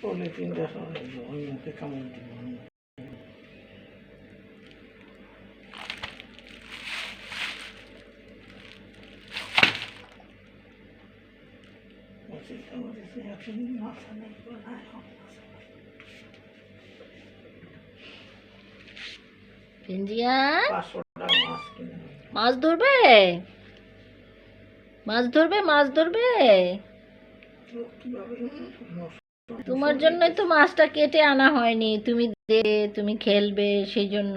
পলিথিনটা সরাই দেবো, ওই মুখে কামড় দিব। পিঞ্জিয়া মাছ ধরবে, মাছ ধরবে, মাছ ধরবে। তোমার জন্যই তো মাছটা কেটে আনা হয়নি, তুমি তুমি খেলবে সেই জন্য।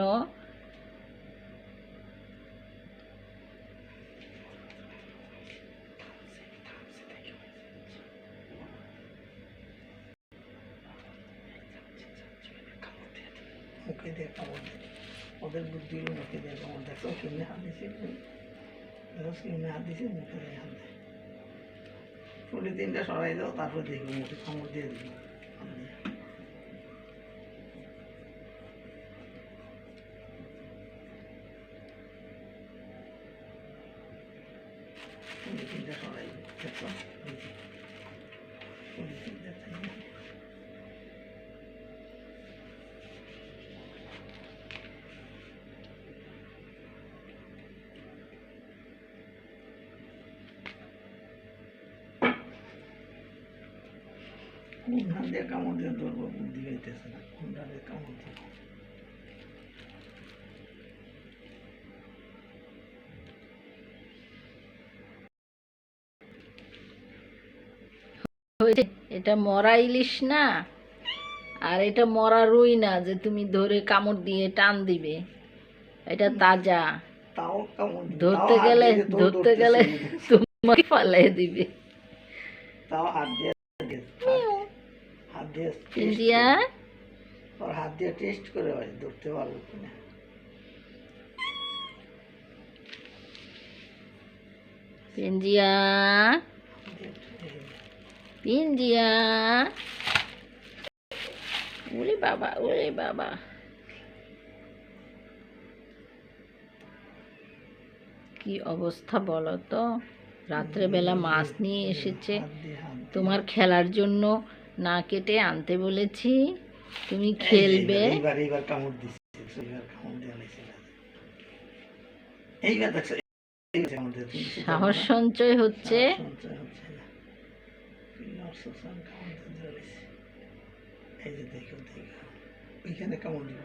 মুখে দিয়ে কামড় দেয়, ওদের বুদ্ধি হলো মুখে দিয়ে কামড়। দেখো কেমনি হাত দিছে, কেমনি হাত দিছে, মুখে দিয়ে হাত দেয়। পলিথিনটা সরাই দাও, তারপর দেখবো মুখে কামড় দিয়ে দিবো। পলিথিনটা সরাই দেখো, পলিথিনটা কোন হাত দিয়ে কামড় দিয়ে ধরবো বুদ্ধি হইতেছে না, কোন হাত দিয়ে কামড় ধরবো। এটা মরা ইলিশ না, আর এটা মরা রুই না যে তুমি ধরে কামড় দিয়ে টান দিবে। এটা তাজা, তাও কামড় ধরতে গেলে তোমাকে ফালাই দিবে। তাও হাত দিয়ে পিঞ্জিয়া, হাত দিয়ে টেস্ট করে হয় ধরতে পারবো কিনা। পিঞ্জিয়া, পিঞ্জিয়া, ওরে বাবা, ওরে বাবা। কি অবস্থা বলো তো, রাত্রেবেলা মাছ নিয়ে এসেছে, তোমার খেলার জন্য না কেটে আনতে বলেছি, তুমি খেলবে। এইবার কামড় দিচ্ছে, এইবার কামড় দিয়ে আলাইছে। এইবার দেখছো সাহস সঞ্চয় হচ্ছে। এই যে দেখো, ওইখানে কামড় দিব।